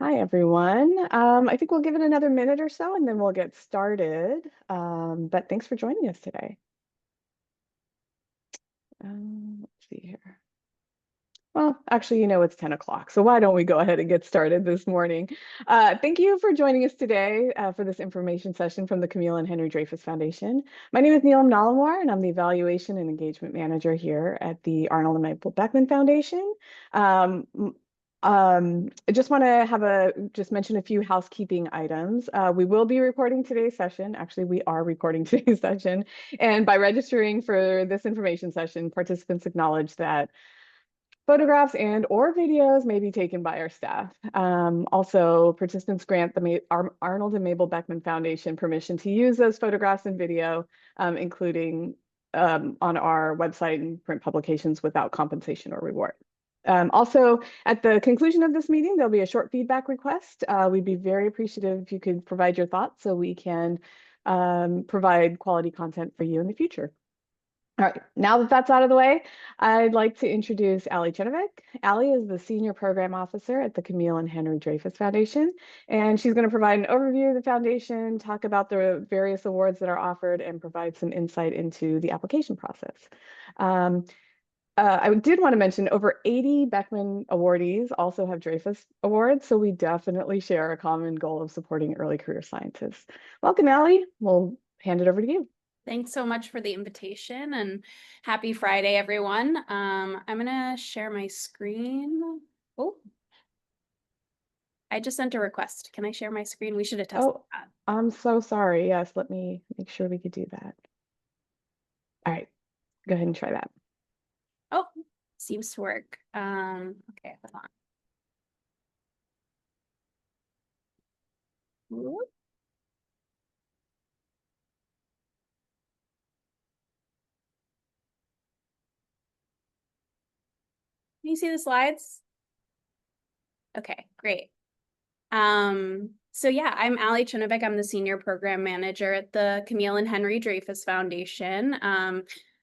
Hi, everyone. I think we'll give it another minute or so and then we'll get started. But thanks for joining us today. Let's see here. Well, actually, it's 10 o'clock, so why don't we go ahead and get started this morning? Thank you for joining us today for this information session from the Camille and Henry Dreyfus Foundation. My name is Neelam Nalamwar, and I'm the Evaluation and Engagement Manager here at the Arnold and Mabel Beckman Foundation. Um, I just want to just mention a few housekeeping items. We will be recording today's session. Actually, we are recording today's session. And by registering for this information session, participants acknowledge that photographs and/or videos may be taken by our staff. Also, participants grant the Arnold and Mabel Beckman Foundation permission to use those photographs and video, including on our website and print publications without compensation or reward. Also, at the conclusion of this meeting, there'll be a short feedback request. We'd be very appreciative if you could provide your thoughts so we can provide quality content for you in the future. All right, now that that's out of the way, I'd like to introduce Ali Chunovic. Ali is the Senior Program Officer at the Camille and Henry Dreyfus Foundation, and she's going to provide an overview of the foundation, talk about the various awards that are offered, and provide some insight into the application process. I did want to mention over 80 Beckman awardees also have Dreyfus Awards, so we definitely share a common goal of supporting early career scientists. Welcome, Ali. We'll hand it over to you. Thanks so much for the invitation and happy Friday, everyone. I'm gonna share my screen. Oh, I just sent a request. Can I share my screen? We should have tested that. I'm so sorry. Yes, let me make sure we could do that. All right, go ahead and try that. Oh, seems to work. Okay, hold on. Whoop. Can you see the slides? Okay, great. So yeah, I'm Ali Chunovic. I'm the Senior Program Manager at the Camille and Henry Dreyfus Foundation.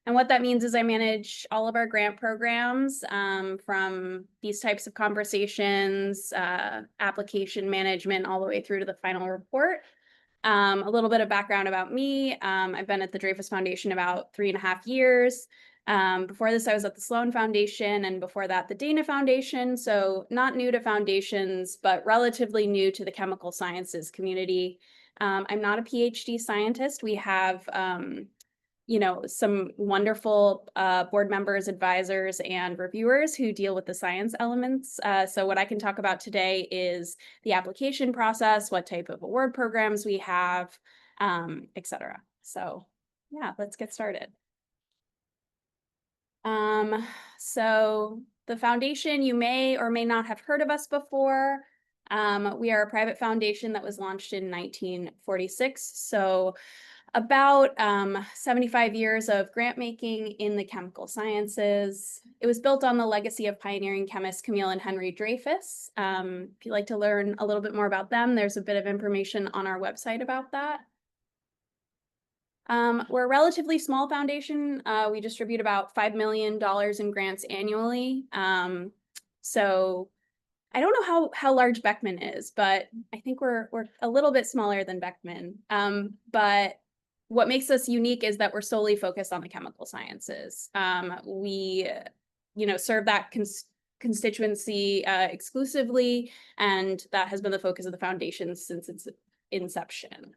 And what that means is I manage all of our grant programs, from these types of conversations, application management, all the way through to the final report. A little bit of background about me. I've been at the Dreyfus Foundation about 3.5 years. Before this, I was at the Sloan Foundation, and before that, the Dana Foundation. So not new to foundations, but relatively new to the chemical sciences community. I'm not a PhD scientist. We have some wonderful board members, advisors, and reviewers who deal with the science elements. So what I can talk about today is the application process, what type of award programs we have, etc. So yeah, let's get started. So the foundation, you may or may not have heard of us before. We are a private foundation that was launched in 1946. So about 75 years of grant making in the chemical sciences. It was built on the legacy of pioneering chemists Camille and Henry Dreyfus. If you'd like to learn a little bit more about them, there's a bit of information on our website about that. We're a relatively small foundation. We distribute about $5 million in grants annually. So I don't know how large Beckman is, but I think we're a little bit smaller than Beckman. But what makes us unique is that we're solely focused on the chemical sciences. We, serve that constituency exclusively, and that has been the focus of the foundation since its inception.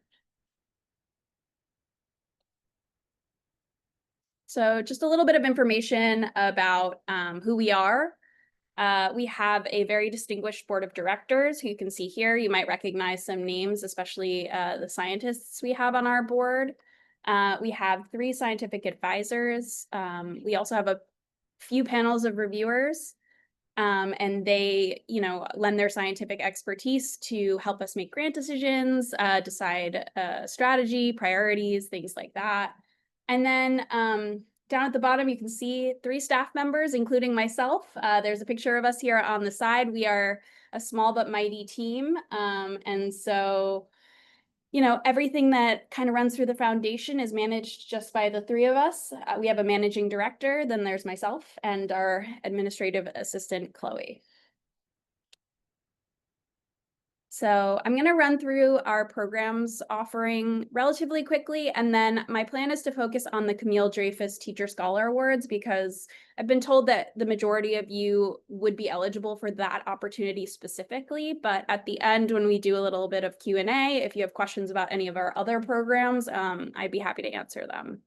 So just a little bit of information about who we are. We have a very distinguished board of directors who you can see here. You might recognize some names, especially the scientists we have on our board. We have 3 scientific advisors. We also have a few panels of reviewers, and they, lend their scientific expertise to help us make grant decisions, decide strategy, priorities, things like that. And then down at the bottom, you can see 3 staff members, including myself. There's a picture of us here on the side. We are a small but mighty team. And so, everything that kind of runs through the foundation is managed just by the 3 of us. We have a managing director, then there's myself, and our administrative assistant, Chloe. So I'm going to run through our programs offering relatively quickly, and then my plan is to focus on the Camille Dreyfus Teacher Scholar Awards because I've been told that the majority of you would be eligible for that opportunity specifically, but at the end when we do a little bit of Q&A, if you have questions about any of our other programs, I'd be happy to answer them.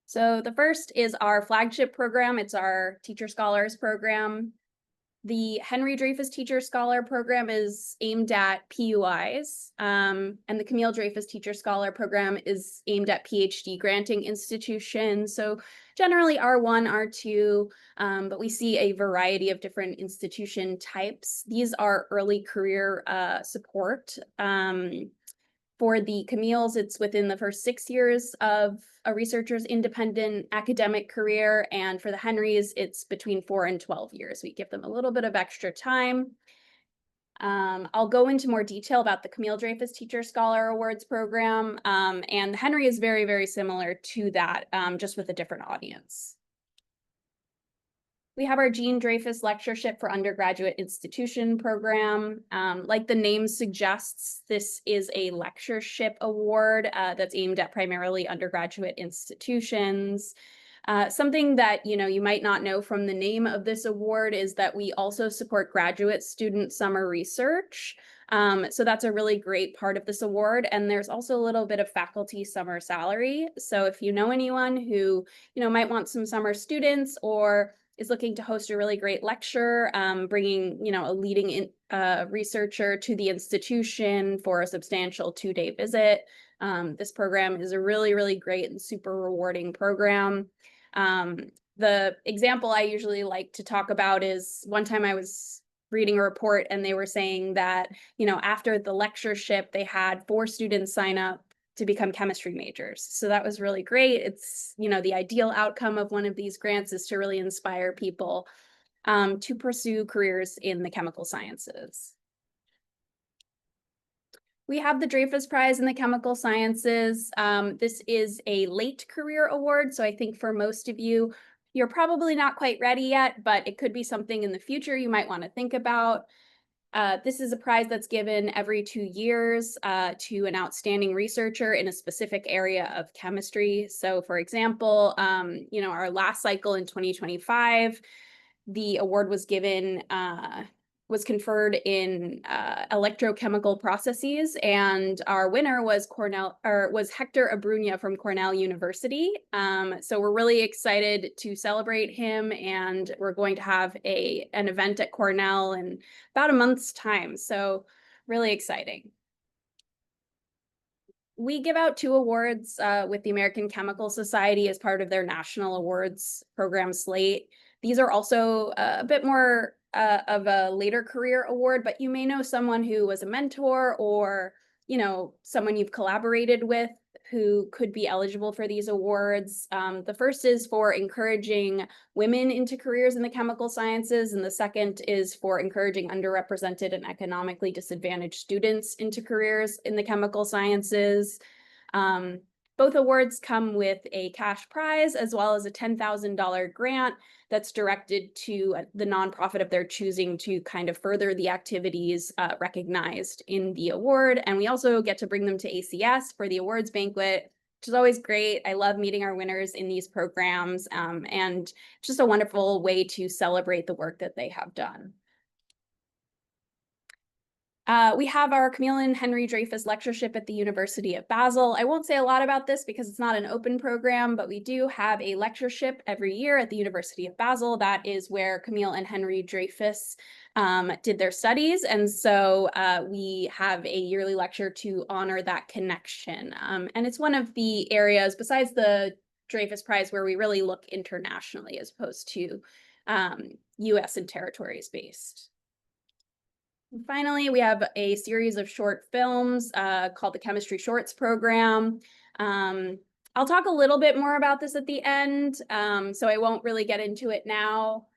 So the first is our flagship program. It's our Teacher Scholars program. The Henry Dreyfus Teacher Scholar program is aimed at PUIs, and the Camille Dreyfus Teacher Scholar program is aimed at PhD granting institutions. So generally R1, R2, but we see a variety of different institution types. These are early career support. For the Camille's, it's within the first 6 years of a researcher's independent academic career, and for the Henrys, it's between 4 and 12 years. We give them a little bit of extra time. I'll go into more detail about the Camille Dreyfus Teacher Scholar Awards program, and the Henry is very, very similar to that, just with a different audience. We have our Jean Dreyfus Lectureship for Undergraduate Institution program. Like the name suggests, this is a lectureship award that's aimed at primarily undergraduate institutions. Something that you might not know from the name of this award is that we also support graduate student summer research. So that's a really great part of this award. And there's also a little bit of faculty summer salary. So if you know anyone who might want some summer students or is looking to host a really great lecture, bringing a leading researcher to the institution for a substantial 2-day visit. This program is a really, really great and super rewarding program. The example I usually like to talk about is one time I was reading a report and they were saying that, after the lectureship, they had 4 students sign up to become chemistry majors. So that was really great. It's, the ideal outcome of one of these grants is to really inspire people to pursue careers in the chemical sciences. We have the Dreyfus Prize in the Chemical Sciences. This is a late career award. So I think for most of you, you're probably not quite ready yet, but it could be something in the future you might want to think about. This is a prize that's given every 2 years to an outstanding researcher in a specific area of chemistry. So for example, our last cycle in 2025, the award was conferred in electrochemical processes, and our winner was Hector Abruña from Cornell University. So we're really excited to celebrate him, and we're going to have an event at Cornell in about a month's time. So really exciting. We give out 2 awards with the American Chemical Society as part of their national awards program slate. These are also a bit more of a later career award, but you may know someone who was a mentor or, someone you've collaborated with who could be eligible for these awards. The first is for encouraging women into careers in the chemical sciences, and the second is for encouraging underrepresented and economically disadvantaged students into careers in the chemical sciences. Both awards come with a cash prize as well as a $10,000 grant that's directed to the nonprofit of their choosing to kind of further the activities recognized in the award. And we also get to bring them to ACS for the awards banquet, which is always great. I love meeting our winners in these programs, and just a wonderful way to celebrate the work that they have done. We have our Camille and Henry Dreyfus Lectureship at the University of Basel. I won't say a lot about this because it's not an open program, but we do have a lectureship every year at the University of Basel. That is where Camille and Henry Dreyfus did their studies. And so we have a yearly lecture to honor that connection. And it's one of the areas, besides the Dreyfus Prize, where we really look internationally as opposed to US and territories based. And finally, we have a series of short films called the Chemistry Shorts program. I'll talk a little bit more about this at the end, so I won't really get into it now.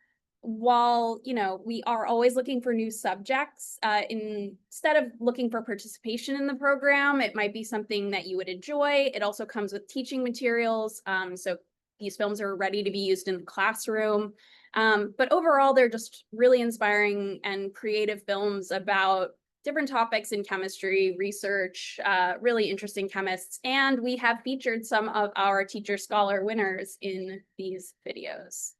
While, we are always looking for new subjects, instead of looking for participation in the program, it might be something that you would enjoy. It also comes with teaching materials, so These films are ready to be used in the classroom. But overall, they're just really inspiring and creative films about different topics in chemistry, research, really interesting chemists. And we have featured some of our Teacher Scholar winners in these videos.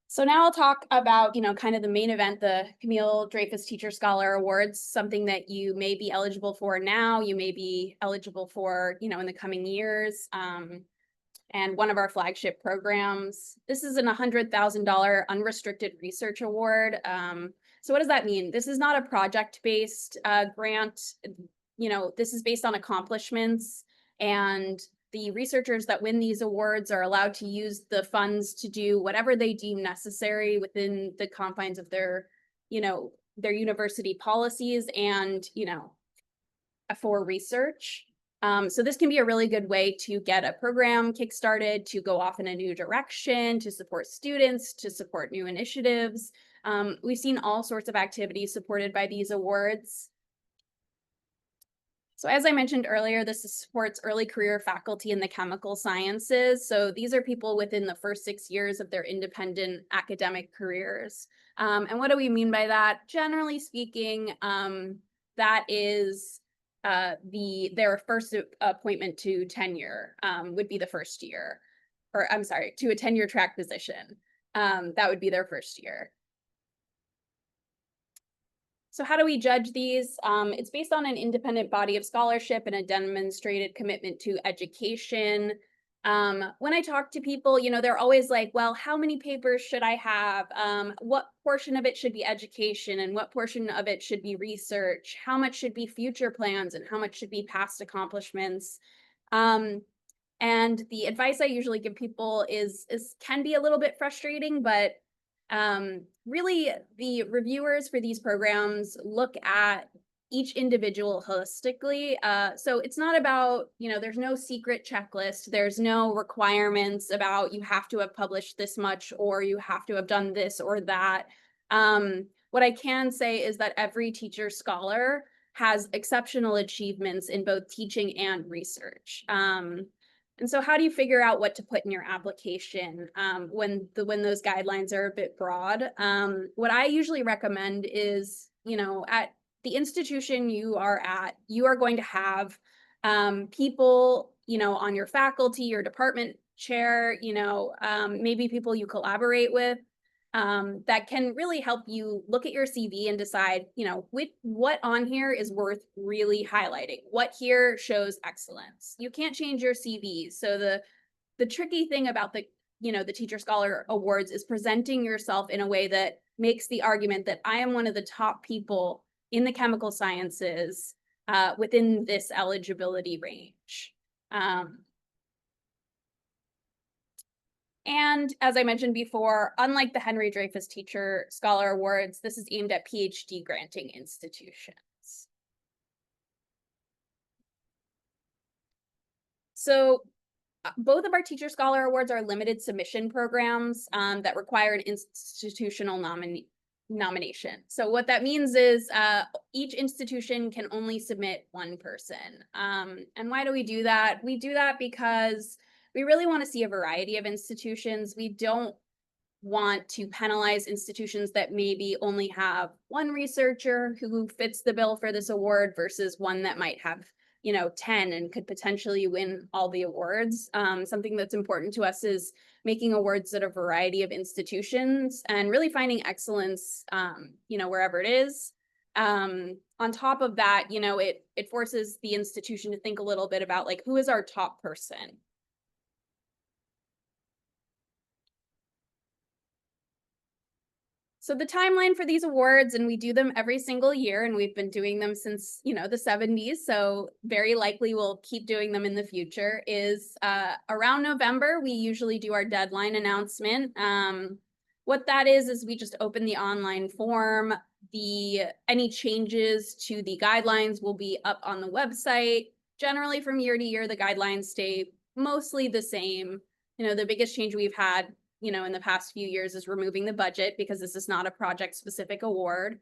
So now I'll talk about, kind of the main event, the Camille Dreyfus Teacher Scholar Awards, something that you may be eligible for now, you may be eligible for, in the coming years. And one of our flagship programs. This is an $100,000 unrestricted research award. So what does that mean? This is not a project-based grant. This is based on accomplishments, and the researchers that win these awards are allowed to use the funds to do whatever they deem necessary within the confines of their university policies and, for research. So this can be a really good way to get a program kickstarted, to go off in a new direction, to support students, to support new initiatives. We've seen all sorts of activities supported by these awards. So as I mentioned earlier, this supports early career faculty in the chemical sciences. So these are people within the first 6 years of their independent academic careers. And what do we mean by that? Generally speaking, that is their first appointment to tenure would be the first year, or I'm sorry, to a tenure track position. That would be their first year. So how do we judge these? It's based on an independent body of scholarship and a demonstrated commitment to education. When I talk to people, they're always like, well, how many papers should I have? What portion of it should be education and what portion of it should be research? How much should be future plans and how much should be past accomplishments? And the advice I usually give people is can be a little bit frustrating, but really the reviewers for these programs look at each individual holistically. So it's not about, there's no secret checklist. There's no requirements about you have to have published this much or you have to have done this or that. What I can say is that every teacher scholar has exceptional achievements in both teaching and research. And so how do you figure out what to put in your application when those guidelines are a bit broad? What I usually recommend is, at the institution you are at, you are going to have people, on your faculty, your department chair, maybe people you collaborate with that can really help you look at your CV and decide, what on here is worth really highlighting, what here shows excellence. You can't change your CV. So the tricky thing about the Teacher Scholar Awards is presenting yourself in a way that makes the argument that I am one of the top people in the chemical sciences within this eligibility range. And as I mentioned before, unlike the Henry Dreyfus Teacher Scholar Awards, this is aimed at PhD granting institutions. So both of our Teacher Scholar Awards are limited submission programs that require an institutional nomination. So what that means is each institution can only submit one person. And why do we do that? We do that because we really want to see a variety of institutions. We don't want to penalize institutions that maybe only have one researcher who fits the bill for this award versus one that might have 10 and could potentially win all the awards. Something that's important to us is making awards at a variety of institutions and really finding excellence, wherever it is. On top of that, it forces the institution to think a little bit about who is our top person. So the timeline for these awards, and we do them every single year, and we've been doing them since, the 70s, so very likely we'll keep doing them in the future, is around November, we usually do our deadline announcement. What that is we just open the online form. Any changes to the guidelines will be up on the website. Generally, from year to year, the guidelines stay mostly the same. The biggest change we've had in the past few years is removing the budget because this is not a project-specific award.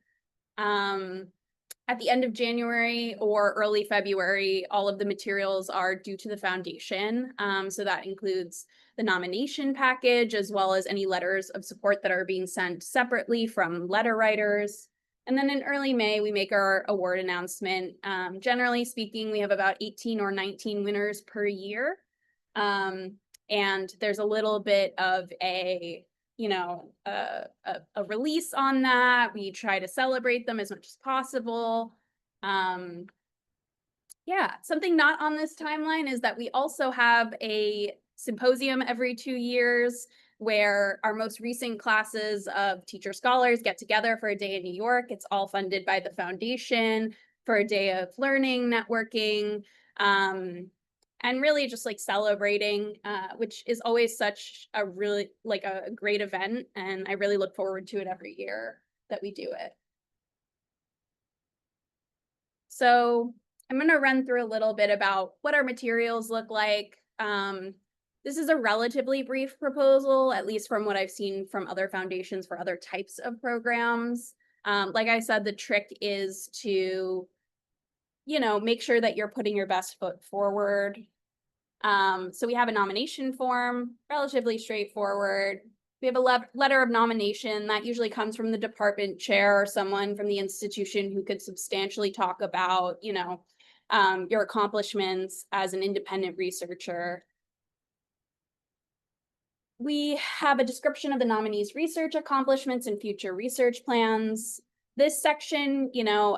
at the end of January or early February, all of the materials are due to the foundation. So that includes the nomination package, as well as any letters of support that are being sent separately from letter writers. And then in early May, we make our award announcement. Generally speaking, we have about 18 or 19 winners per year. And there's a little bit of a release on that. We try to celebrate them as much as possible. Yeah, something not on this timeline is that we also have a symposium every 2 years where our most recent classes of teacher scholars get together for a day in New York. It's all funded by the foundation for a day of learning, networking, and really just like celebrating, which is always such a really like a great event. And I really look forward to it every year that we do it. So I'm going to run through a little bit about what our materials look like. This is a relatively brief proposal, at least from what I've seen from other foundations for other types of programs. Like I said, the trick is to, make sure that you're putting your best foot forward. So we have a nomination form, relatively straightforward. We have a letter of nomination that usually comes from the department chair or someone from the institution who could substantially talk about, your accomplishments as an independent researcher. We have a description of the nominee's research accomplishments and future research plans. This section,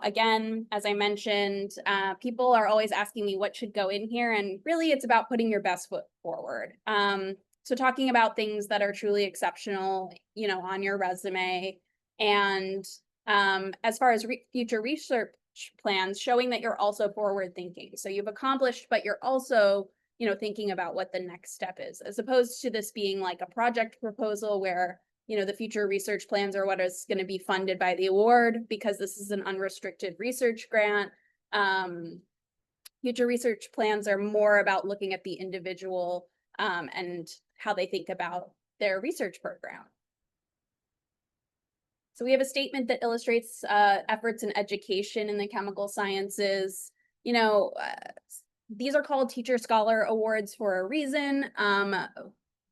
again, as I mentioned, people are always asking me what should go in here, and really it's about putting your best foot forward. So talking about things that are truly exceptional, on your resume, and as far as future research plans, showing that you're also forward thinking. So you've accomplished, but you're also, thinking about what the next step is, as opposed to this being like a project proposal where, the future research plans are what is going to be funded by the award, because this is an unrestricted research grant. Future research plans are more about looking at the individual and how they think about their research program. So we have a statement that illustrates efforts in education in the chemical sciences. These are called Teacher Scholar Awards for a reason.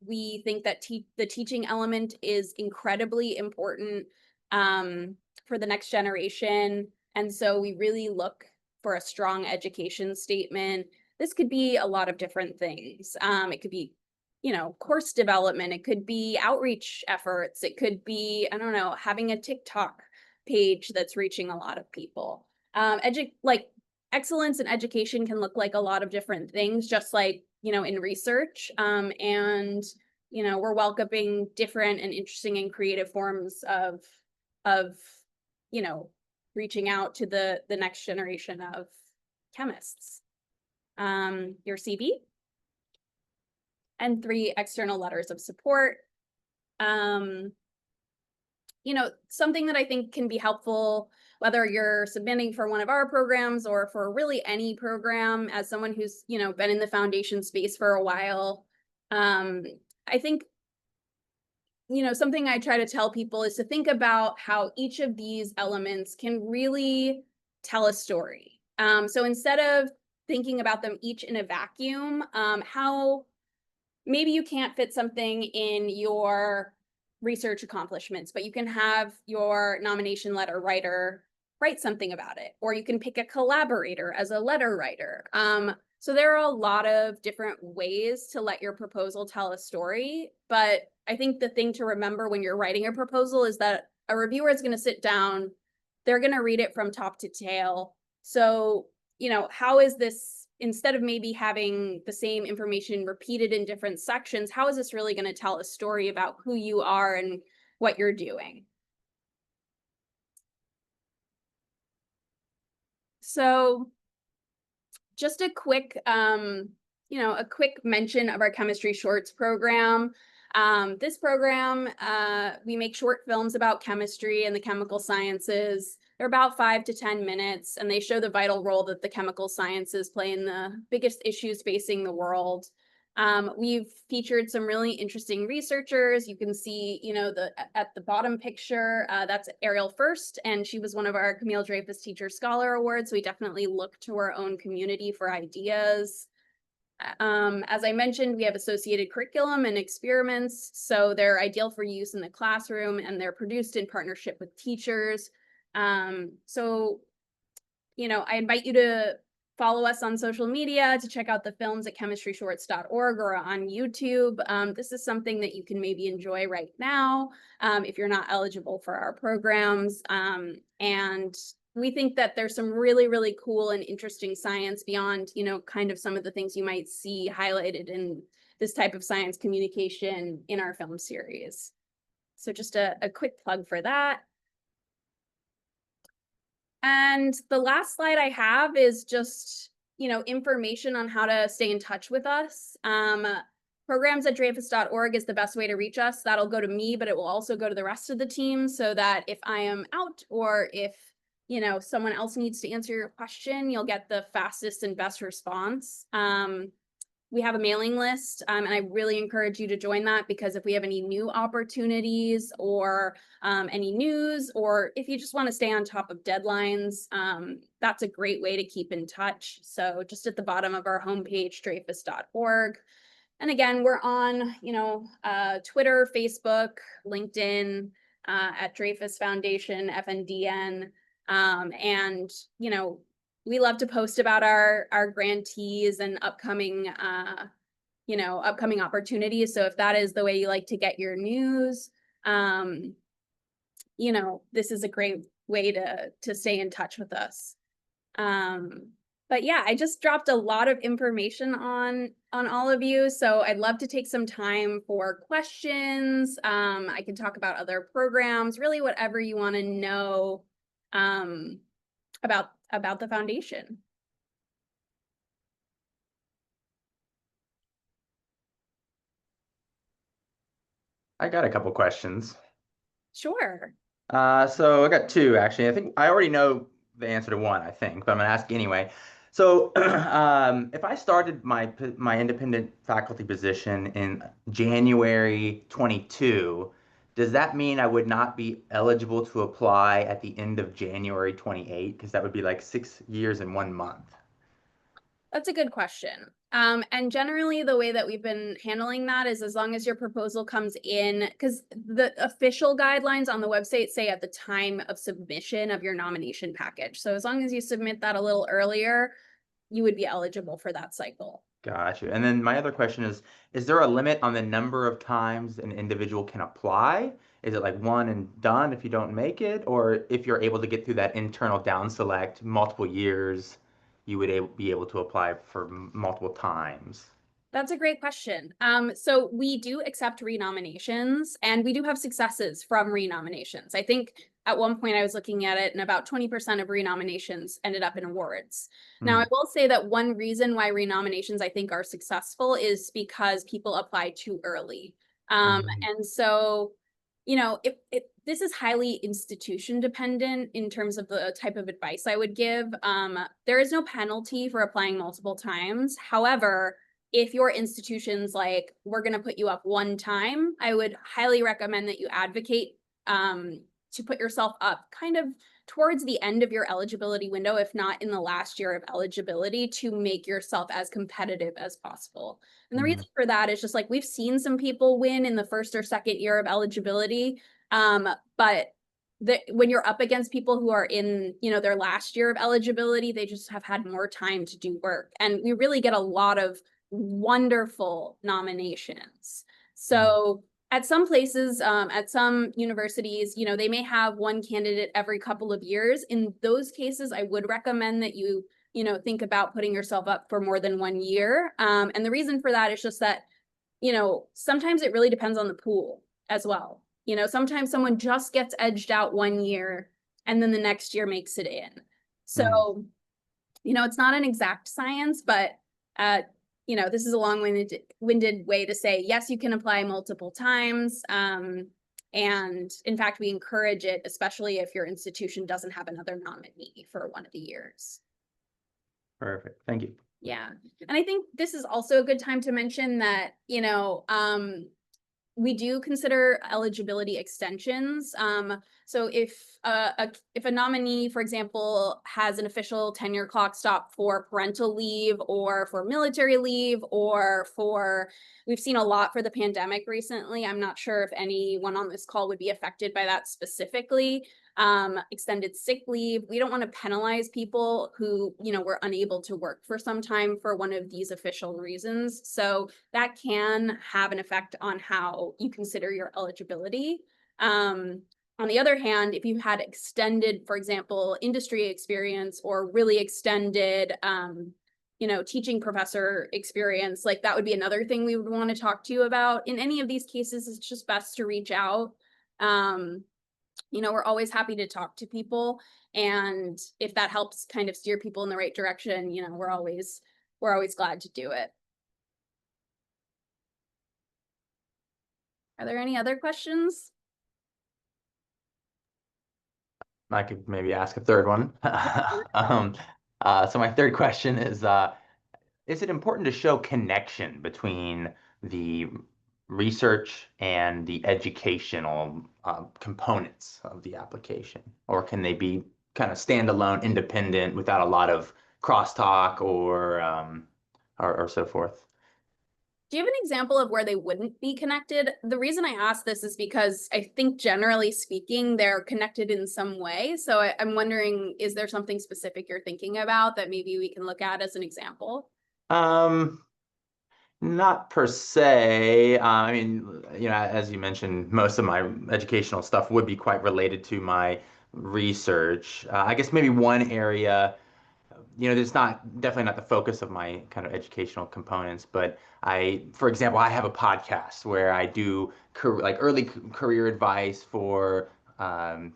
We think that the teaching element is incredibly important for the next generation. And so we really look for a strong education statement. This could be a lot of different things. It could be, course development. It could be outreach efforts. It could be, I don't know, having a TikTok page that's reaching a lot of people. Excellence in education can look like a lot of different things, just like, in research. And, we're welcoming different and interesting and creative forms of reaching out to the next generation of chemists. Your CV. And 3 external letters of support. Something that I think can be helpful, whether you're submitting for one of our programs or for really any program, as someone who's, been in the foundation space for a while. I think, something I try to tell people is to think about how each of these elements can really tell a story. So instead of thinking about them each in a vacuum, how maybe you can't fit something in your research accomplishments, but you can have your nomination letter writer write something about it, or you can pick a collaborator as a letter writer. So there are a lot of different ways to let your proposal tell a story, but I think the thing to remember when you're writing a proposal is that a reviewer is going to sit down, they're going to read it from top to tail. So, how is this, instead of maybe having the same information repeated in different sections, how is this really going to tell a story about who you are and what you're doing? So just a quick, a quick mention of our chemistry shorts program. This program, we make short films about chemistry and the chemical sciences. They're about 5 to 10 minutes, and they show the vital role that the chemical sciences play in the biggest issues facing the world. We've featured some really interesting researchers. You can see, at the bottom picture, that's Ariel First, and she was one of our Camille Dreyfus Teacher Scholar Awards. So we definitely look to our own community for ideas. As I mentioned, we have associated curriculum and experiments, so they're ideal for use in the classroom, and they're produced in partnership with teachers. So, I invite you to follow us on social media, to check out the films at chemistryshorts.org or on YouTube. This is something that you can maybe enjoy right now if you're not eligible for our programs. And we think that there's some really, really cool and interesting science beyond, kind of some of the things you might see highlighted in this type of science communication in our film series. So just a quick plug for that. And the last slide I have is just, information on how to stay in touch with us. Programs at dreyfus.org is the best way to reach us. That'll go to me, but it will also go to the rest of the team, so that if I am out or if, someone else needs to answer your question, you'll get the fastest and best response. We have a mailing list, and I really encourage you to join that, because if we have any new opportunities or any news, or if you just want to stay on top of deadlines, that's a great way to keep in touch. So just at the bottom of our homepage, dreyfus.org. And again, we're on, Twitter, Facebook, LinkedIn, at Dreyfus Foundation, FNDN. And, we love to post about our grantees and upcoming opportunities. So if that is the way you like to get your news, this is a great way to stay in touch with us. But yeah, I just dropped a lot of information on all of you. So I'd love to take some time for questions. I can talk about other programs, really whatever you want to know about the foundation. I got a couple questions. Sure. So I got two, actually. I think I already know the answer to one, I think, but I'm gonna ask anyway. So if I started my independent faculty position in January 22, does that mean I would not be eligible to apply at the end of January 28? Because that would be like 6 years and 1 month. That's a good question. And generally the way that we've been handling that is, as long as your proposal comes in, because the official guidelines on the website say at the time of submission of your nomination package. So as long as you submit that a little earlier, you would be eligible for that cycle. Gotcha. And then my other question is there a limit on the number of times an individual can apply? Is it like one and done if you don't make it? Or if you're able to get through that internal down select multiple years, you would be able to apply for multiple times? That's a great question. So we do accept renominations, and we do have successes from renominations. I think at one point I was looking at it, and about 20% of renominations ended up in awards. Now, I will say that one reason why renominations I think are successful is because people apply too early. And so, this is highly institution dependent in terms of the type of advice I would give. There is no penalty for applying multiple times. However, if your institution's like, we're going to put you up one time, I would highly recommend that you advocate to put yourself up kind of towards the end of your eligibility window, if not in the last year of eligibility, to make yourself as competitive as possible. And the reason for that is just like, we've seen some people win in the first or second year of eligibility, but when you're up against people who are in, their last year of eligibility, they just have had more time to do work. And we really get a lot of wonderful nominations. So at some places, at some universities, they may have one candidate every couple of years. In those cases, I would recommend that you, think about putting yourself up for more than 1 year. And the reason for that is just that, sometimes it really depends on the pool as well. Sometimes someone just gets edged out 1 year and then the next year makes it in. So, it's not an exact science, but this is a long-winded way to say, yes, you can apply multiple times. And in fact, we encourage it, especially if your institution doesn't have another nominee for one of the years. Perfect. Thank you. Yeah. And I think this is also a good time to mention that, we do consider eligibility extensions. So if a nominee, for example, has an official tenure clock stop for parental leave or for military leave or we've seen a lot for the pandemic recently. I'm not sure if anyone on this call would be affected by that specifically. Extended sick leave. We don't want to penalize people who, were unable to work for some time for one of these official reasons. So that can have an effect on how you consider your eligibility. On the other hand, if you had extended, for example, industry experience or really extended, teaching professor experience, like that would be another thing we would want to talk to you about. In any of these cases, it's just best to reach out. We're always happy to talk to people. And if that helps kind of steer people in the right direction, we're always glad to do it. Are there any other questions? I could maybe ask a third one. So my third question is it important to show connection between the research and the educational components of the application? Or can they be kind of standalone, independent, without a lot of crosstalk or so forth? Do you have an example of where they wouldn't be connected? The reason I ask this is because I think generally speaking, they're connected in some way. So I'm wondering, is there something specific you're thinking about that maybe we can look at as an example? Not per se. I mean, as you mentioned, most of my educational stuff would be quite related to my research. I guess maybe one area, there's definitely not the focus of my kind of educational components, but for example, I have a podcast where I do early career advice for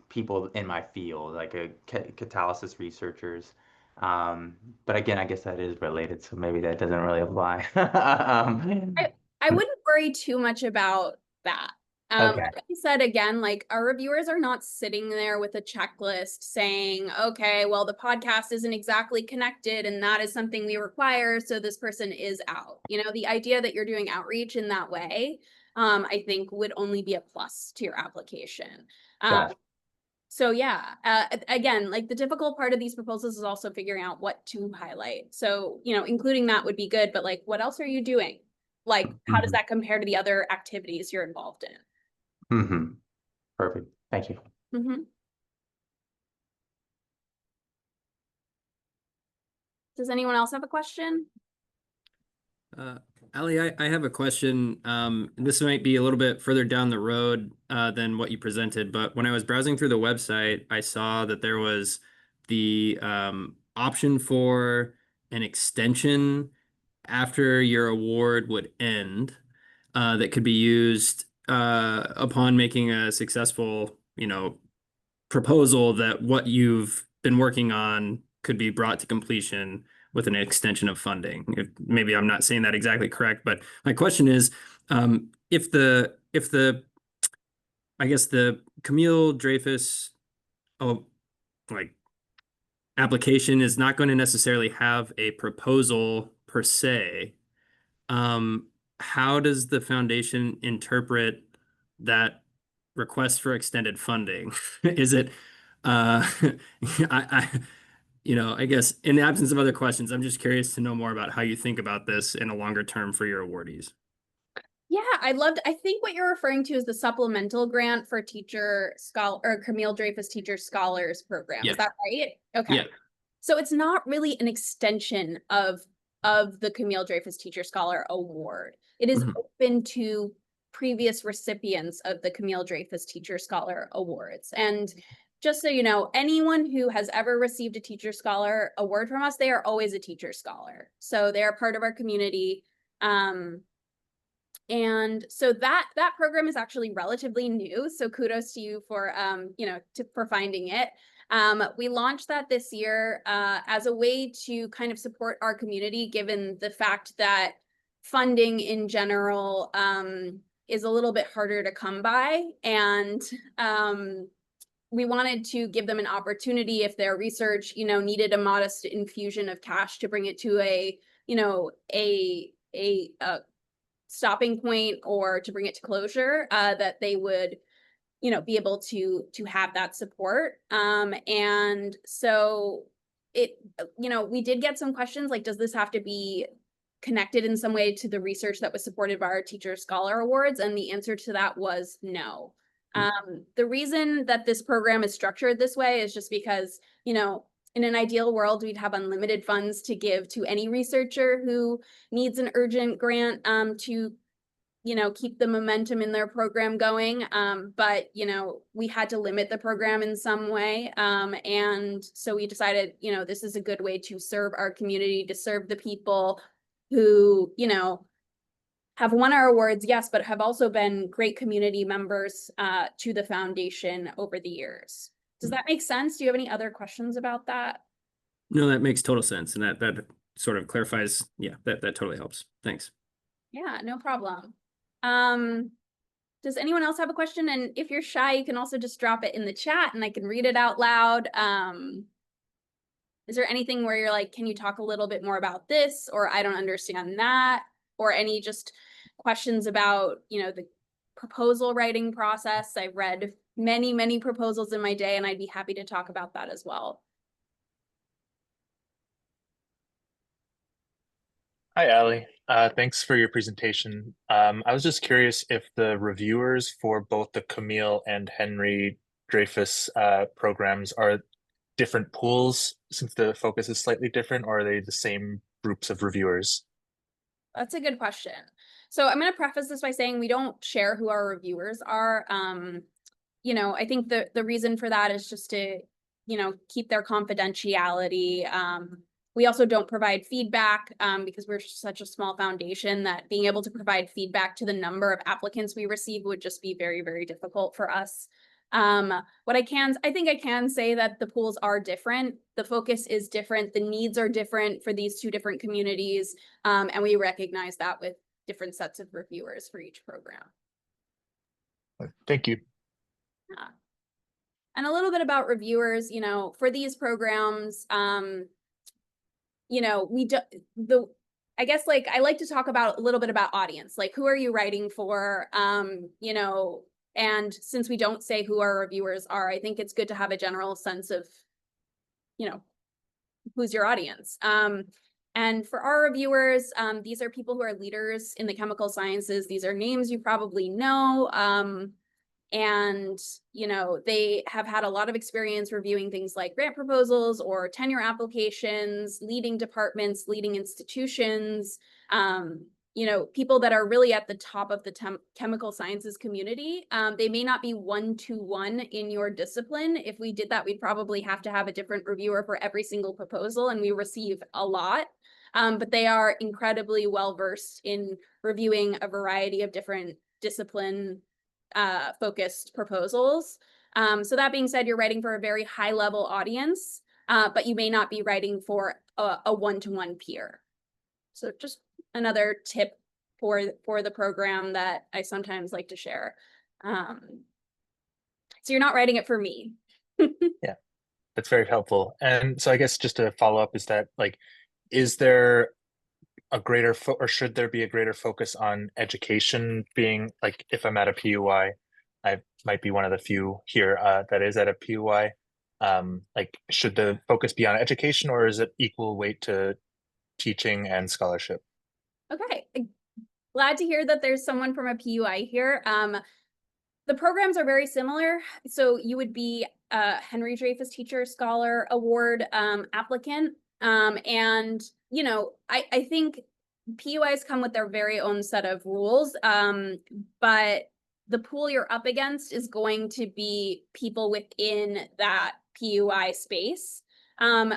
people in my field, like catalysis researchers. But again, I guess that is related, so maybe that doesn't really apply. I wouldn't worry too much about that. Okay. Like I said, again, like our reviewers are not sitting there with a checklist saying, okay, well, the podcast isn't exactly connected and that is something we require, so this person is out. The idea that you're doing outreach in that way, I think would only be a plus to your application. Gotcha. So yeah, again, like the difficult part of these proposals is also figuring out what to highlight. So, including that would be good, but like, what else are you doing? Like, how does that compare to the other activities you're involved in? Mm-hmm. Perfect. Thank you. Mm-hmm. Does anyone else have a question? Ali, I have a question. This might be a little bit further down the road than what you presented, but when I was browsing through the website, I saw that there was the option for an extension after your award would end that could be used upon making a successful, proposal that what you've been working on could be brought to completion with an extension of funding. Maybe I'm not saying that exactly correct, but my question is, if the I guess the Camille Dreyfus application is not going to necessarily have a proposal per se, how does the foundation interpret that request for extended funding? Is it I guess in the absence of other questions, I'm just curious to know more about how you think about this in a longer term for your awardees. Yeah, I think what you're referring to is the supplemental grant for Camille Dreyfus Teacher Scholars Program. Yeah. Is that right? Okay. Yeah. So it's not really an extension of the Camille Dreyfus Teacher Scholar Award. It is open to previous recipients of the Camille Dreyfus Teacher Scholar Awards. And just so you know, anyone who has ever received a Teacher Scholar Award from us, they are always a Teacher Scholar. So they are part of our community. And so that program is actually relatively new. So kudos to you for for finding it. We launched that this year as a way to kind of support our community, given the fact that funding in general is a little bit harder to come by. And we wanted to give them an opportunity if their research, needed a modest infusion of cash to bring it to a you know, a stopping point or to bring it to closure, that they would, you know, be able to have that support. And so it, you know, we did get some questions like, does this have to be connected in some way to the research that was supported by our Teacher Scholar Awards? And the answer to that was no. The reason that this program is structured this way is just because, you know, in an ideal world, we'd have unlimited funds to give to any researcher who needs an urgent grant to, you know, keep the momentum in their program going. But, you know, we had to limit the program in some way. And so we decided, you know, this is a good way to serve our community, to serve the people who, you know, have won our awards, yes, but have also been great community members to the foundation over the years. Does that make sense? Do you have any other questions about that? No, that makes total sense. And that sort of clarifies. Yeah, that totally helps. Thanks. Yeah, no problem. Does anyone else have a question? And if you're shy, you can also just drop it in the chat and I can read it out loud. Is there anything where you're like, can you talk a little bit more about this? Or I don't understand that? Or any just questions about, you know, the proposal writing process? I've read many, many proposals in my day, and I'd be happy to talk about that as well. Hi, Ali. Thanks for your presentation. I was just curious if the reviewers for both the Camille and Henry Dreyfus programs are different pools since the focus is slightly different, or are they the same groups of reviewers? That's a good question. So I'm going to preface this by saying we don't share who our reviewers are. You know, I think the reason for that is just to, you know, keep their confidentiality. We also don't provide feedback because we're such a small foundation that being able to provide feedback to the number of applicants we receive would just be very, very difficult for us. What I think I can say that the pools are different. The focus is different. The needs are different for these two different communities. And we recognize that with different sets of reviewers for each program. Thank you. Yeah. And a little bit about reviewers, you know, for these programs, you know, I guess like I like to talk about a little bit about audience, like who are you writing for, you know, and since we don't say who our reviewers are, I think it's good to have a general sense of, you know, who's your audience. And for our reviewers, these are people who are leaders in the chemical sciences. These are names you probably know. And, you know, they have had a lot of experience reviewing things like grant proposals or tenure applications, leading departments, leading institutions, you know, people that are really at the top of the chemical sciences community. They may not be one-to-one in your discipline. If we did that, we'd probably have to have a different reviewer for every single proposal, and we receive a lot. But they are incredibly well-versed in reviewing a variety of different discipline focused proposals. So that being said, you're writing for a very high level audience, but you may not be writing for a one-to-one peer. So just another tip for the program that I sometimes like to share. So you're not writing it for me. Yeah, that's very helpful. And so I guess just to follow up is that, like, is there a greater or should there be a greater focus on education, being like, if I'm at a PUI, I might be one of the few here that is at a PUI. Like, should the focus be on education, or is it equal weight to teaching and scholarship? Okay, glad to hear that there's someone from a PUI here. The programs are very similar. So you would be a Henry Dreyfus Teacher Scholar Award applicant. And, you know, I think PUIs come with their very own set of rules, but the pool you're up against is going to be people within that PUI space.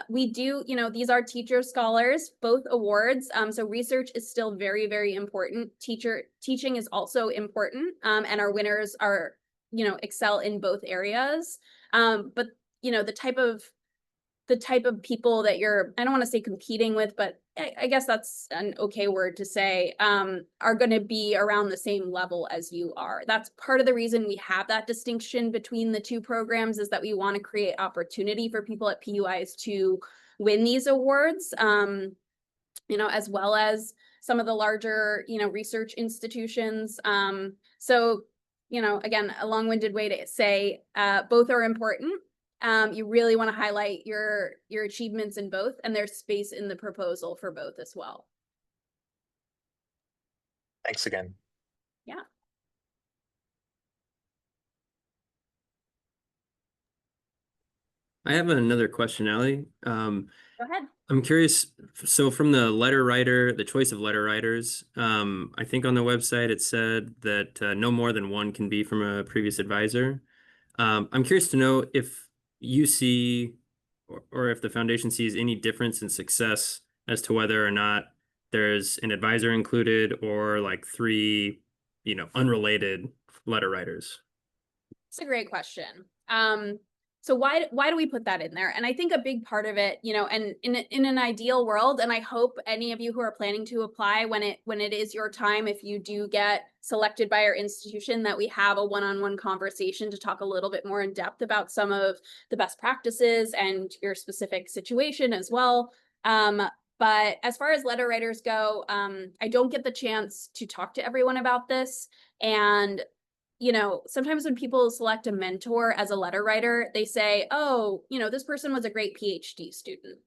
We do, you know, these are teacher scholars, both awards. So research is still very, very important. Teaching is also important. And our winners are, you know, excel in both areas. But, you know, the type of people that you're, I don't want to say competing with, but I guess that's an okay word to say, are going to be around the same level as you are. That's part of the reason we have that distinction between the two programs, is that we want to create opportunity for people at PUIs to win these awards. as well as some of the larger, research institutions. So, again, a long-winded way to say both are important. You really want to highlight your achievements in both, and there's space in the proposal for both as well. Thanks again. Yeah. I have another question, Allie. Go ahead. I'm curious, so from the letter writer, the choice of letter writers, I think on the website it said that no more than one can be from a previous advisor. I'm curious to know if you see, or if the foundation sees any difference in success as to whether or not there's an advisor included or like three, unrelated letter writers. It's a great question. So why do we put that in there? And I think a big part of it, and in an ideal world, and I hope any of you who are planning to apply when it is your time, if you do get selected by our institution, that we have a one-on-one conversation to talk a little bit more in depth about some of the best practices and your specific situation as well. But as far as letter writers go, I don't get the chance to talk to everyone about this. And sometimes when people select a mentor as a letter writer, they say, oh, this person was a great PhD student.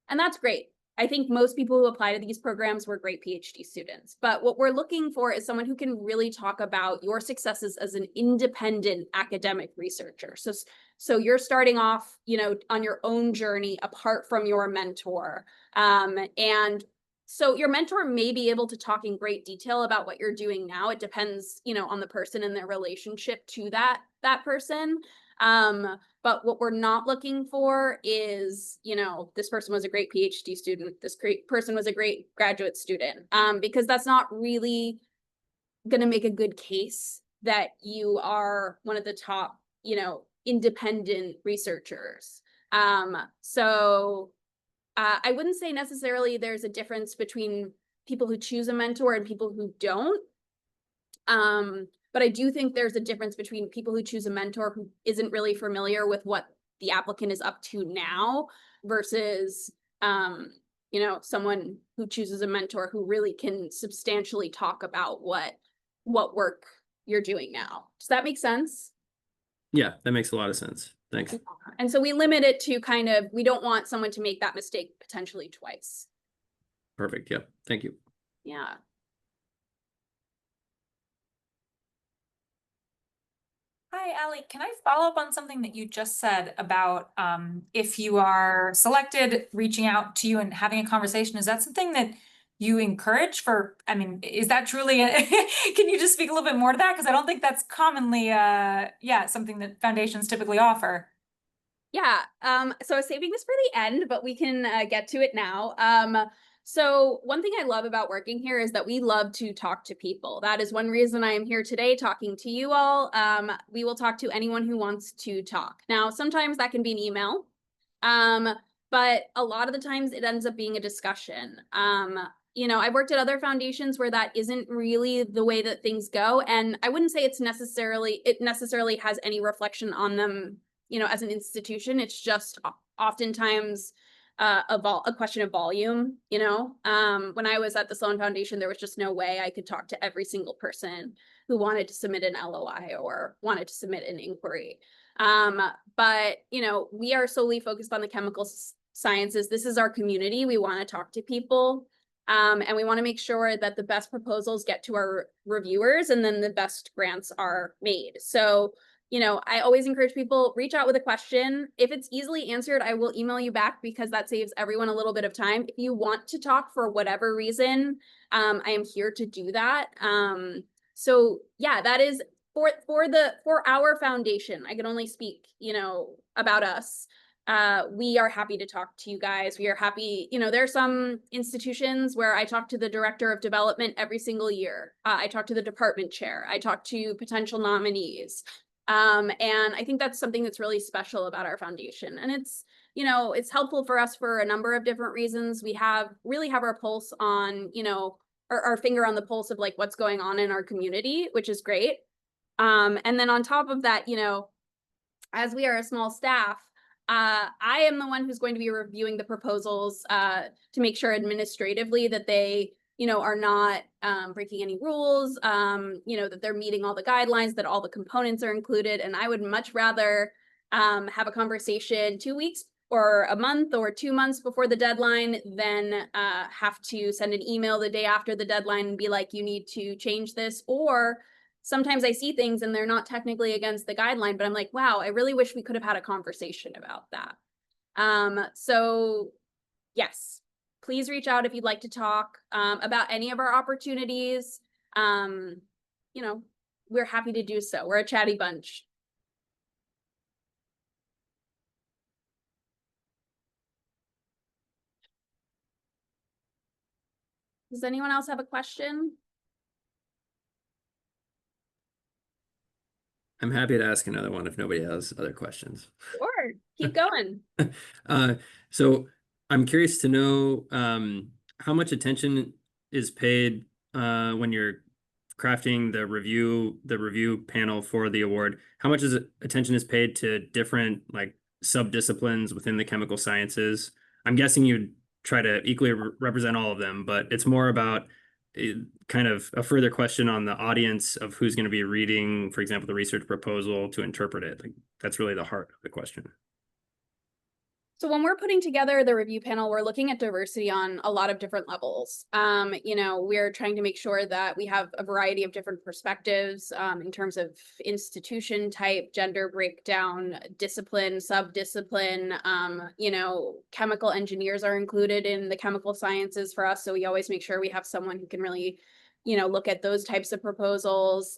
And that's great. I think most people who apply to these programs were great PhD students. But what we're looking for is someone who can really talk about your successes as an independent academic researcher. So you're starting off, on your own journey apart from your mentor. And so your mentor may be able to talk in great detail about what you're doing now. It depends, on the person and their relationship to that person. But what we're not looking for is, this person was a great PhD student, this great person was a great graduate student, because that's not really going to make a good case that you are one of the top, independent researchers. I wouldn't say necessarily there's a difference between people who choose a mentor and people who don't. But I do think there's a difference between people who choose a mentor who isn't really familiar with what the applicant is up to now versus, someone who chooses a mentor who really can substantially talk about what work you're doing now. Does that make sense? Yeah, that makes a lot of sense. Thanks. And so we limit it to we don't want someone to make that mistake potentially twice. Perfect. Yeah. Thank you. Yeah. Hi, Allie. Can I follow up on something that you just said about if you are selected, reaching out to you and having a conversation? Is that something that you encourage is that truly, can you just speak a little bit more to that? Because I don't think that's commonly, something that foundations typically offer. Yeah. So I was saving this for the end, but we can get to it now. So one thing I love about working here is that we love to talk to people. That is one reason I am here today talking to you all. We will talk to anyone who wants to talk. Now, sometimes that can be an email, but a lot of the times it ends up being a discussion. I've worked at other foundations where that isn't really the way that things go. And I wouldn't say it necessarily has any reflection on them, as an institution. It's just oftentimes a question of volume. When I was at the Sloan Foundation, there was just no way I could talk to every single person who wanted to submit an LOI or wanted to submit an inquiry. But we are solely focused on the chemical sciences. This is our community. We want to talk to people. And we want to make sure that the best proposals get to our reviewers and then the best grants are made. So, I always encourage people, reach out with a question. If it's easily answered, I will email you back because that saves everyone a little bit of time. If you want to talk for whatever reason, I am here to do that. So yeah, that is for our foundation. I can only speak, about us. We are happy to talk to you guys. We are happy, there are some institutions where I talk to the director of development every single year. I talk to the department chair. I talk to potential nominees. And I think that's something that's really special about our foundation. And it's, it's helpful for us for a number of different reasons. We really have our pulse on, our finger on the pulse of like what's going on in our community, which is great. And then on top of that, as we are a small staff, I am the one who's going to be reviewing the proposals to make sure administratively that they, are not breaking any rules, that they're meeting all the guidelines, that all the components are included. And I would much rather have a conversation 2 weeks or a month or 2 months before the deadline than have to send an email the day after the deadline and be like, you need to change this. Or sometimes I see things and they're not technically against the guideline, but I'm like, wow, I really wish we could have had a conversation about that. So yes, please reach out if you'd like to talk about any of our opportunities. We're happy to do so. We're a chatty bunch. Does anyone else have a question? I'm happy to ask another one if nobody has other questions. Sure, keep going. So I'm curious to know how much attention is paid when you're crafting the review panel for the award. How much attention is paid to different like sub-disciplines within the chemical sciences? I'm guessing you'd try to equally represent all of them, but it's more about kind of a further question on the audience of who's going to be reading, for example, the research proposal to interpret it. Like that's really the heart of the question. So when we're putting together the review panel, we're looking at diversity on a lot of different levels. We're trying to make sure that we have a variety of different perspectives in terms of institution type, gender breakdown, discipline, sub-discipline. Chemical engineers are included in the chemical sciences for us. So we always make sure we have someone who can really, look at those types of proposals.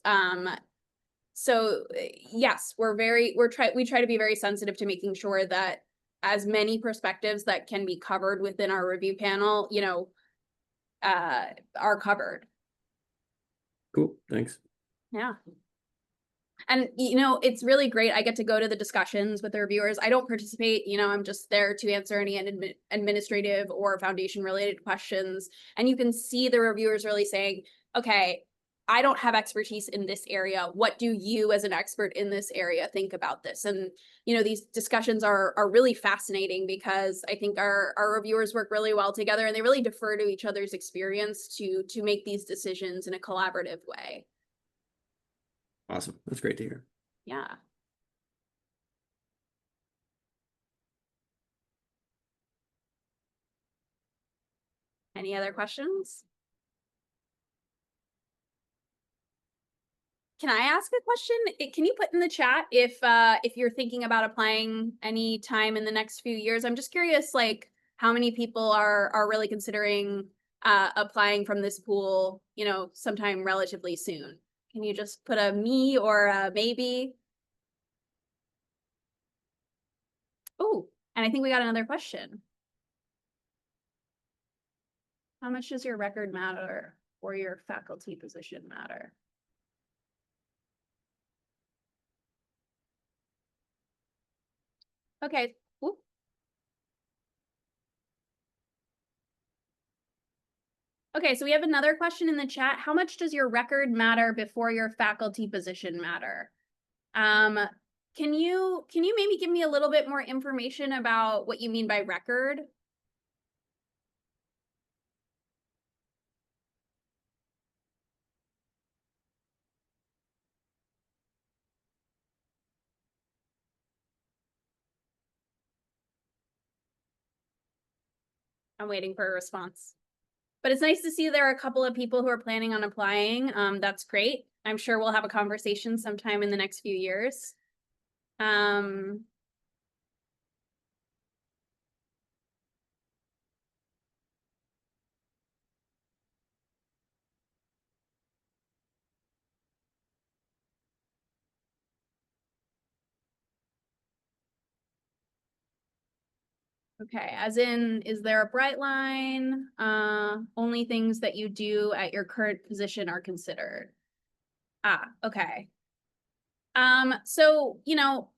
So yes, we try to be very sensitive to making sure that as many perspectives that can be covered within our review panel, are covered. Cool, thanks. Yeah. And, it's really great. I get to go to the discussions with the reviewers. I don't participate, I'm just there to answer any administrative or foundation related questions. And you can see the reviewers really saying, okay, I don't have expertise in this area. What do you as an expert in this area think about this? And, these discussions are really fascinating because I think our reviewers work really well together and they really defer to each other's experience to make these decisions in a collaborative way. Awesome. That's great to hear. Yeah. Any other questions? Can I ask a question? Can you put in the chat if you're thinking about applying any time in the next few years? I'm just curious, like how many people are really considering applying from this pool, sometime relatively soon. Can you just put a me or a maybe? Oh, and I think we got another question. How much does your record matter or your faculty position matter? Okay. Ooh. Okay, so we have another question in the chat. How much does your record matter before your faculty position matter? Can you maybe give me a little bit more information about what you mean by record? I'm waiting for a response. But it's nice to see there are a couple of people who are planning on applying. That's great. I'm sure we'll have a conversation sometime in the next few years. Okay, as in, is there a bright line? Only things that you do at your current position are considered. Okay. So,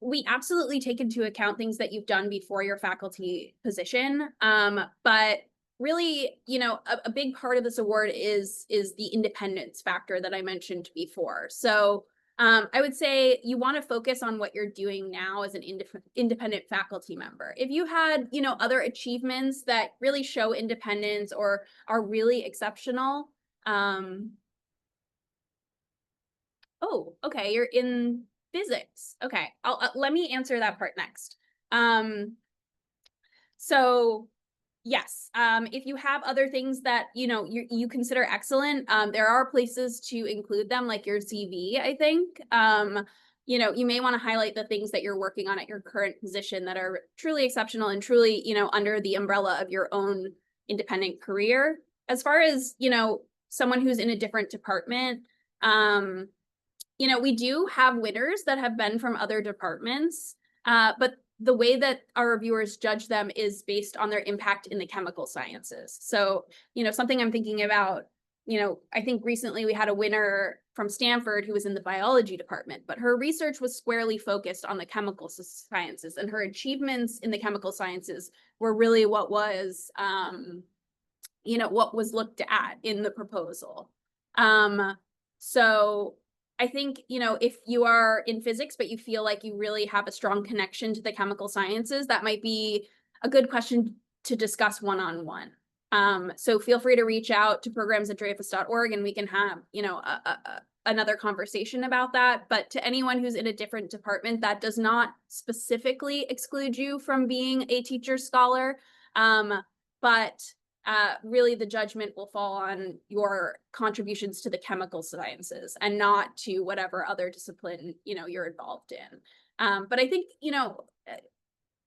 we absolutely take into account things that you've done before your faculty position. But really, a big part of this award is the independence factor that I mentioned before. So, I would say you want to focus on what you're doing now as an independent faculty member. If you had, other achievements that really show independence or are really exceptional, oh, okay, you're in physics. Okay, let me answer that part next. So yes, if you have other things that you consider excellent, there are places to include them, like your CV, I think. You may want to highlight the things that you're working on at your current position that are truly exceptional and truly, under the umbrella of your own independent career. As far as, someone who's in a different department, we do have winners that have been from other departments, but the way that our reviewers judge them is based on their impact in the chemical sciences. So, something I'm thinking about, I think recently we had a winner from Stanford who was in the biology department, but her research was squarely focused on the chemical sciences, and her achievements in the chemical sciences were really what was, what was looked at in the proposal. So I think, if you are in physics, but you feel like you really have a strong connection to the chemical sciences, that might be a good question to discuss one-on-one. So feel free to reach out to programs@dreyfus.org and we can have, another conversation about that. But to anyone who's in a different department, that does not specifically exclude you from being a teacher scholar. But really the judgment will fall on your contributions to the chemical sciences and not to whatever other discipline, you're involved in. But I think,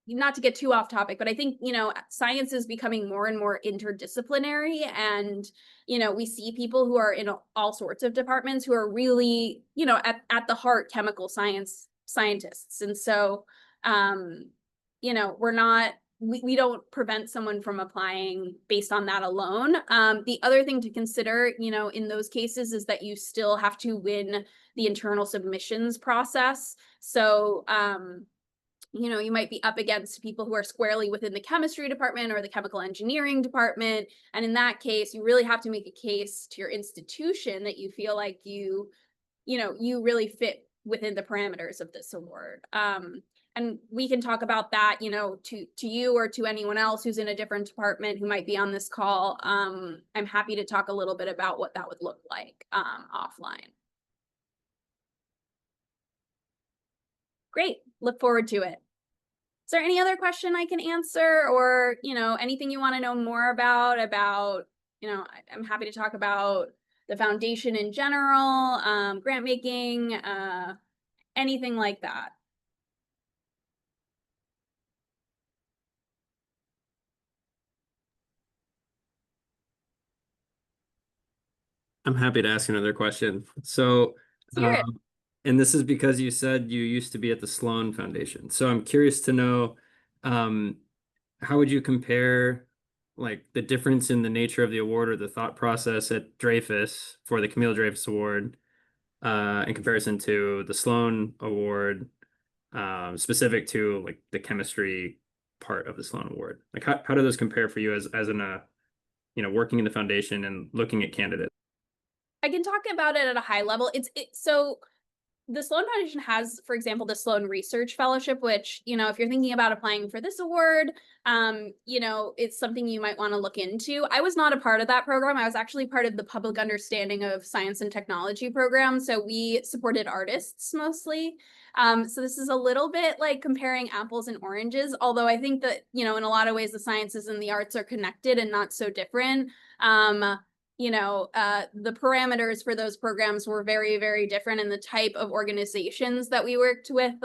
not to get too off topic, but I think, science is becoming more and more interdisciplinary, and, we see people who are in all sorts of departments who are really, at the heart chemical scientists. And so, we don't prevent someone from applying based on that alone. The other thing to consider, in those cases is that you still have to win the internal submissions process. So, you might be up against people who are squarely within the chemistry department or the chemical engineering department. And in that case, you really have to make a case to your institution that you feel like you really fit within the parameters of this award. And we can talk about that, to you or to anyone else who's in a different department who might be on this call. I'm happy to talk a little bit about what that would look like offline. Great, look forward to it. Is there any other question I can answer, or, anything you want to know more about, I'm happy to talk about the foundation in general, grant making, anything like that. I'm happy to ask another question. So, Let's hear it. and this is because you said you used to be at the Sloan Foundation. So I'm curious to know, how would you compare like the difference in the nature of the award or the thought process at Dreyfus for the Camille Dreyfus Award, in comparison to the Sloan Award, specific to like the chemistry part of the Sloan Award? Like how do those compare for you as in working in the foundation and looking at candidates? I can talk about it at a high level. So the Sloan Foundation has, for example, the Sloan Research Fellowship, which, if you're thinking about applying for this award, it's something you might want to look into. I was not a part of that program. I was actually part of the Public Understanding of Science and Technology program. So we supported artists mostly. So this is a little bit like comparing apples and oranges, although I think that, in a lot of ways, the sciences and the arts are connected and not so different. The parameters for those programs were very, very different, and the type of organizations that we worked with,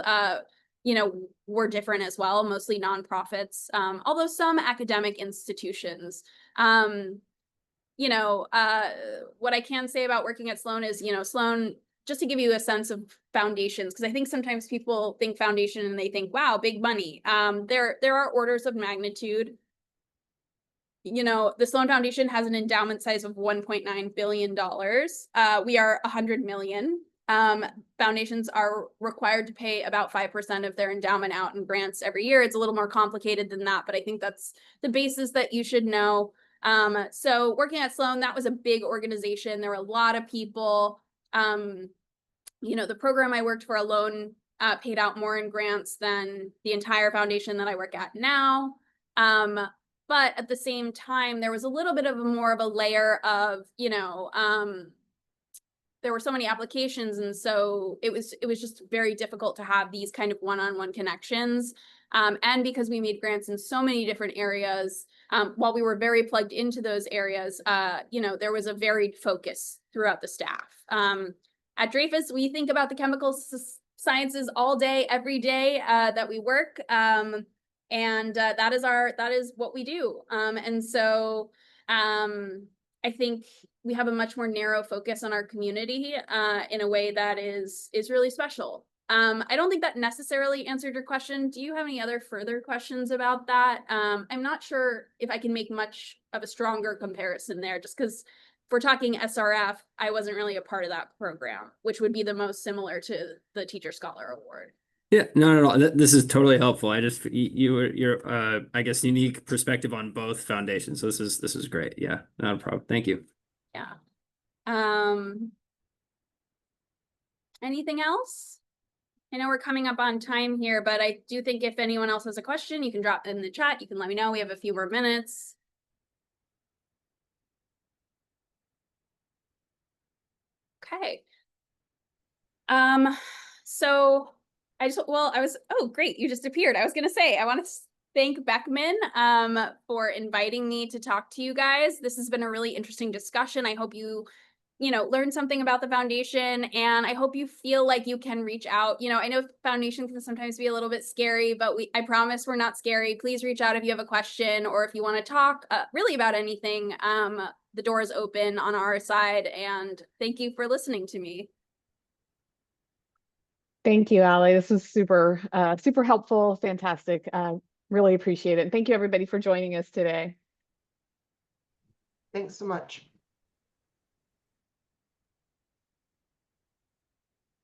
were different as well, mostly nonprofits, although some academic institutions. What I can say about working at Sloan is, Sloan, just to give you a sense of foundations, because I think sometimes people think foundation and they think, wow, big money. There are orders of magnitude. The Sloan Foundation has an endowment size of $1.9 billion. We are 100 million. Foundations are required to pay about 5% of their endowment out in grants every year. It's a little more complicated than that, but I think that's the basis that you should know. So working at Sloan, that was a big organization. There were a lot of people. you know, the program I worked for alone paid out more in grants than the entire foundation that I work at now. But at the same time, there was a little bit of more of a layer of, you know, there were so many applications, and so it was just very difficult to have these kind of one-on-one connections. And because we made grants in so many different areas, while we were very plugged into those areas, you know, there was a varied focus throughout the staff. At Dreyfus, we think about the chemical sciences all day, every day that we work. And that is what we do. And so I think we have a much more narrow focus on our community in a way that is really special. I don't think that necessarily answered your question. Do you have any other further questions about that? I'm not sure if I can make much of a stronger comparison there, just because if we're talking SRF, I wasn't really a part of that program, which would be the most similar to the Teacher Scholar Award. Yeah, no. This is totally helpful. I just your I guess unique perspective on both foundations. So this is great. Yeah, not a problem. Thank you. Yeah. Anything else? I know we're coming up on time here, but I do think if anyone else has a question, you can drop it in the chat. You can let me know. We have a few more minutes. Okay. So oh, great. You just appeared. I was going to say, I want to thank Beckman, for inviting me to talk to you guys. This has been a really interesting discussion. I hope you learn something about the foundation, and I hope you feel like you can reach out. I know foundation can sometimes be a little bit scary, but I promise we're not scary. Please reach out if you have a question or if you want to talk really about anything. The door is open on our side, and thank you for listening to me. Thank you, Allie. This was super, super helpful, fantastic. Really appreciate it. Thank you, everybody, for joining us today. Thanks so much.